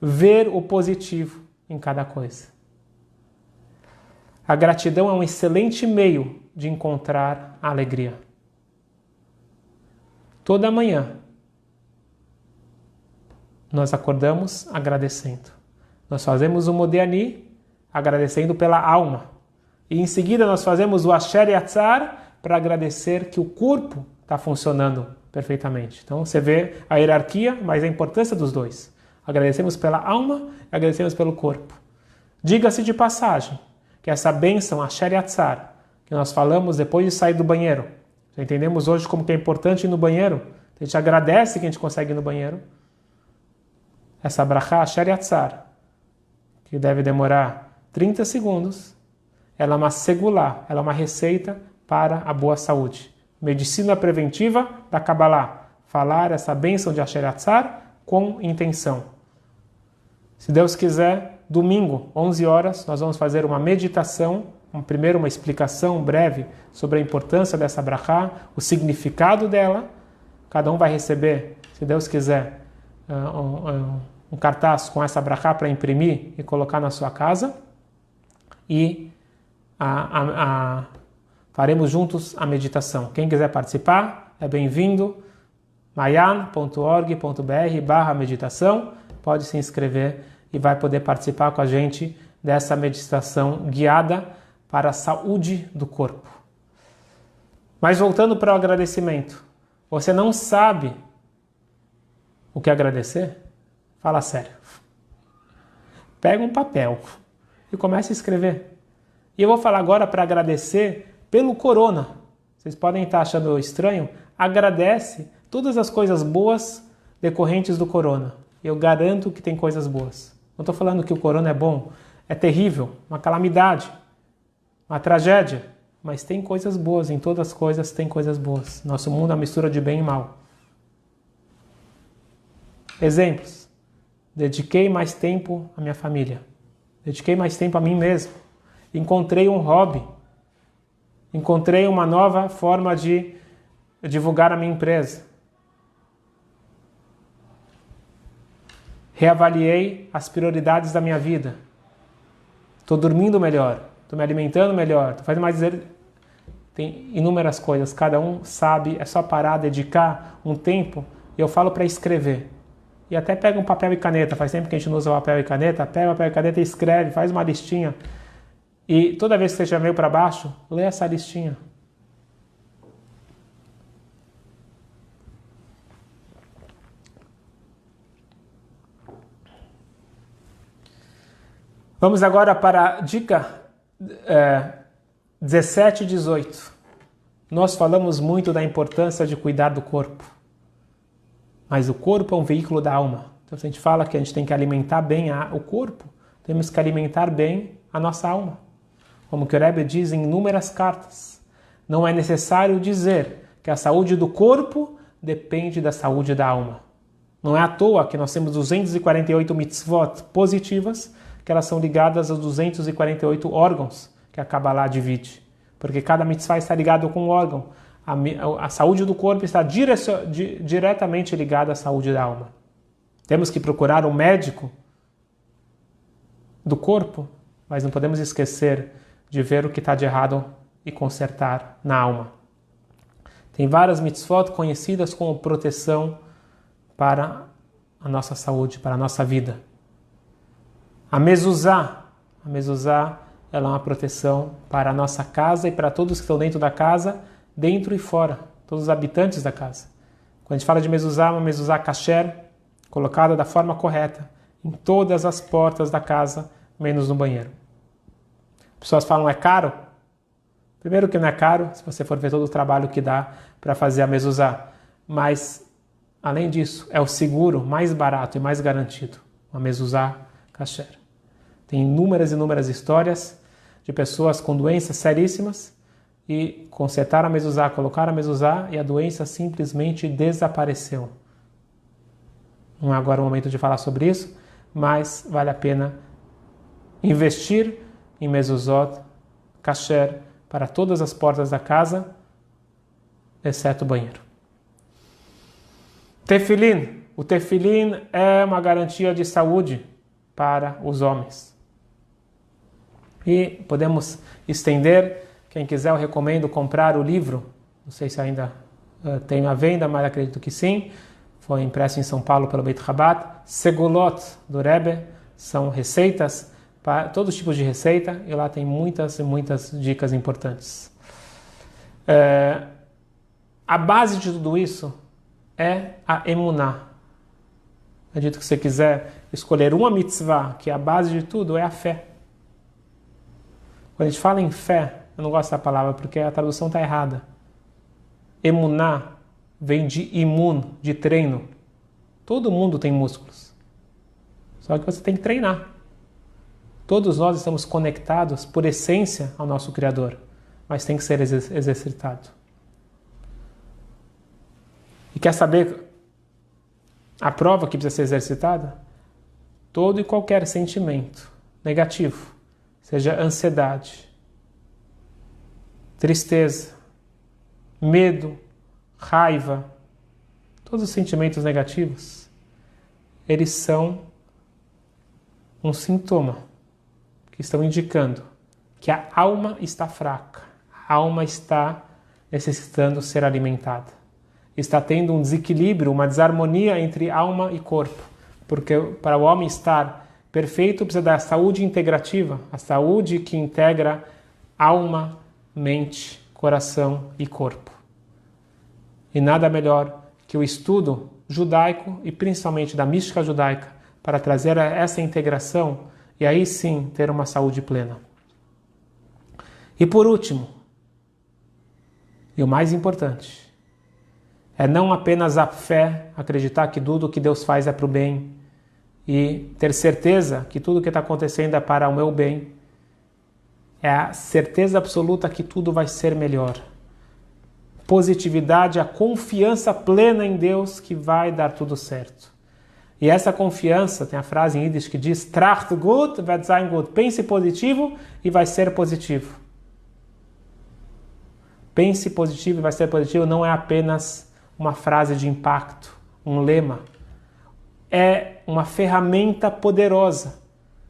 Ver o positivo em cada coisa. A gratidão é um excelente meio de encontrar a alegria. Toda manhã, nós acordamos agradecendo. Nós fazemos o Modéani, agradecendo pela alma. E em seguida nós fazemos o Asher Yatzar para agradecer que o corpo está funcionando perfeitamente. Então você vê a hierarquia, mas a importância dos dois. Agradecemos pela alma e agradecemos pelo corpo. Diga-se de passagem que essa bênção, Asher Yatzar, que nós falamos depois de sair do banheiro, já entendemos hoje como que é importante ir no banheiro, a gente agradece que a gente consegue ir no banheiro. Essa brachá, Asher Yatzar, que deve demorar 30 segundos, ela é uma segulá, ela é uma receita para a boa saúde. Medicina preventiva da Kabbalah. Falar essa bênção de Asher Yatzar com intenção. Se Deus quiser, domingo, 11 horas, nós vamos fazer uma meditação, primeiro uma explicação breve sobre a importância dessa brachá, o significado dela. Cada um vai receber, se Deus quiser, um cartaz com essa brachá para imprimir e colocar na sua casa. E faremos juntos a meditação. Quem quiser participar, é bem-vindo. mayan.org.br/meditação. Pode se inscrever e vai poder participar com a gente dessa meditação guiada para a saúde do corpo. Mas voltando para o agradecimento, você não sabe o que agradecer? Fala sério. Pega um papel e comece a escrever. E eu vou falar agora para agradecer pelo corona. Vocês podem estar achando estranho? Agradece todas as coisas boas decorrentes do corona. Eu garanto que tem coisas boas. Não estou falando que o corona é bom, é terrível, uma calamidade, uma tragédia, mas tem coisas boas, em todas as coisas tem coisas boas. Nosso mundo é uma mistura de bem e mal. Exemplos. Dediquei mais tempo à minha família. Dediquei mais tempo a mim mesmo. Encontrei um hobby. Encontrei uma nova forma de divulgar a minha empresa. Reavaliei as prioridades da minha vida. Estou dormindo melhor, estou me alimentando melhor, estou fazendo mais... Tem inúmeras coisas, cada um sabe, é só parar, dedicar um tempo, e eu falo para escrever. E até pega um papel e caneta, faz tempo que a gente não usa papel e caneta, pega papel e caneta e escreve, faz uma listinha. E toda vez que você estiver meio para baixo, lê essa listinha. Vamos agora para a dica 17 e 18. Nós falamos muito da importância de cuidar do corpo. Mas o corpo é um veículo da alma. Então, se a gente fala que a gente tem que alimentar bem o corpo, temos que alimentar bem a nossa alma. como que o Rebbe diz em inúmeras cartas. Não é necessário dizer que a saúde do corpo depende da saúde da alma. Não é à toa que nós temos 248 mitzvot positivas, que elas são ligadas aos 248 órgãos que a Kabbalah divide. Porque cada mitzvah está ligado com um órgão. A saúde do corpo está diretamente ligada à saúde da alma. Temos que procurar um médico do corpo, mas não podemos esquecer de ver o que está de errado e consertar na alma. Tem várias mitzvot conhecidas como proteção para a nossa saúde, para a nossa vida. A mezuzá ela é uma proteção para a nossa casa e para todos que estão dentro da casa, dentro e fora, todos os habitantes da casa. Quando a gente fala de mezuzá, uma mezuzá kasher, colocada da forma correta, em todas as portas da casa, menos no banheiro. Pessoas falam, é caro? Primeiro que não é caro, se você for ver todo o trabalho que dá para fazer a mezuzá. Mas, além disso, é o seguro mais barato e mais garantido. Uma mezuzá kasher. Tem inúmeras histórias de pessoas com doenças seríssimas e consertaram a mezuzá, colocaram a mezuzá e a doença simplesmente desapareceu. Não é agora o momento de falar sobre isso, mas vale a pena investir em mezuzot kasher para todas as portas da casa, exceto o banheiro. Tefilim. O tefilim é uma garantia de saúde para os homens. E podemos estender, quem quiser eu recomendo comprar o livro, não sei se ainda tem à venda, mas acredito que sim, foi impresso em São Paulo pelo Beit Chabad, Segulot do Rebbe, são receitas, para todos os tipos de receita, e lá tem muitas dicas importantes. A base de tudo isso é a emuná. Acredito que se você quiser escolher uma mitzvah, que é a base de tudo, é a fé. Quando a gente fala em fé, eu não gosto dessa palavra porque a tradução está errada. Emuná vem de imun, de treino. Todo mundo tem músculos. Só que você tem que treinar. Todos nós estamos conectados por essência ao nosso Criador, mas tem que ser exercitado. E quer saber a prova que precisa ser exercitada? Todo e qualquer sentimento negativo, seja ansiedade, tristeza, medo, raiva, todos os sentimentos negativos, eles são um sintoma que estão indicando que a alma está fraca, a alma está necessitando ser alimentada. Está tendo um desequilíbrio, uma desarmonia entre alma e corpo, porque para o homem estar perfeito precisa da saúde integrativa, a saúde que integra alma, mente, coração e corpo. E nada melhor que o estudo judaico e principalmente da mística judaica para trazer essa integração e aí sim ter uma saúde plena. E por último, e o mais importante, é não apenas a fé, acreditar que tudo o que Deus faz é para o bem e ter certeza que tudo o que está acontecendo é para o meu bem. É a certeza absoluta que tudo vai ser melhor. Positividade, a confiança plena em Deus que vai dar tudo certo. E essa confiança, tem a frase em Yiddish que diz Tracht gut, wird sein gut. Pense positivo e vai ser positivo. Pense positivo e vai ser positivo não é apenas uma frase de impacto, um lema. É uma ferramenta poderosa.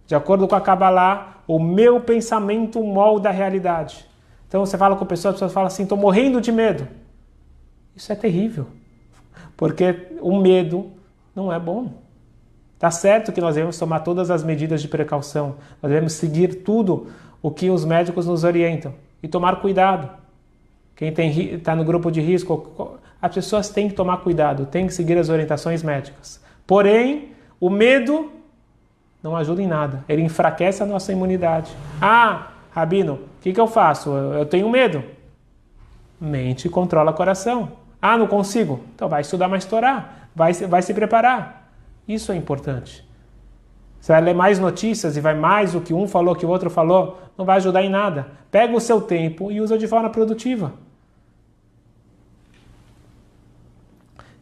De acordo com a Kabbalah, o meu pensamento molda a realidade. Então você fala com pessoas, as pessoas falam assim, estou morrendo de medo. Isso é terrível, porque o medo não é bom. Está certo que nós devemos tomar todas as medidas de precaução, nós devemos seguir tudo o que os médicos nos orientam e tomar cuidado. Quem está no grupo de risco, as pessoas têm que tomar cuidado, têm que seguir as orientações médicas. Porém, o medo não ajuda em nada, ele enfraquece a nossa imunidade. Ah, Rabino, o que eu faço? Eu tenho medo. Mente controla o coração. Ah, não consigo? Então vai estudar mais Torá, vai se preparar. Isso é importante. Você vai ler mais notícias e vai mais o que um falou, que o outro falou, não vai ajudar em nada. Pega o seu tempo e usa de forma produtiva.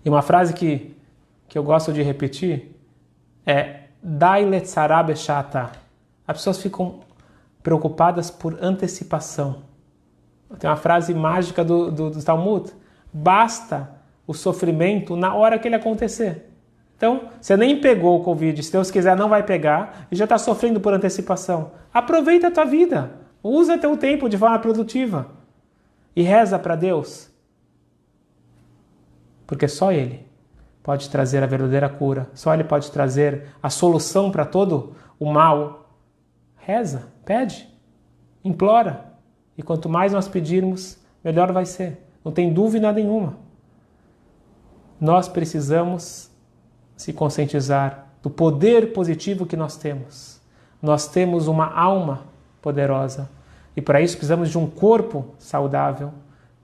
E uma frase que eu gosto de repetir é Dai letzara beshata. As pessoas ficam preocupadas por antecipação. Tem uma frase mágica do Talmud. Basta o sofrimento na hora que ele acontecer. Então, você nem pegou o Covid, se Deus quiser não vai pegar, e já está sofrendo por antecipação. Aproveita a tua vida. Usa teu tempo de forma produtiva. E reza para Deus. Porque só Ele pode trazer a verdadeira cura. Só Ele pode trazer a solução para todo o mal. Reza, pede, implora. E quanto mais nós pedirmos, melhor vai ser. Não tem dúvida nenhuma. Nós precisamos se conscientizar do poder positivo que nós temos. Nós temos uma alma poderosa. E para isso precisamos de um corpo saudável.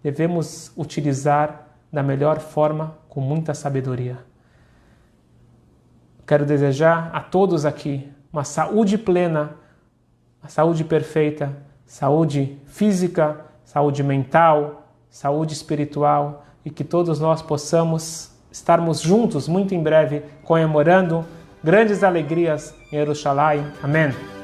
Devemos utilizar da melhor forma, com muita sabedoria. Quero desejar a todos aqui uma saúde plena, uma saúde perfeita, saúde física, saúde mental, saúde espiritual, e que todos nós possamos estarmos juntos muito em breve, comemorando grandes alegrias em Jerusalém. Amém.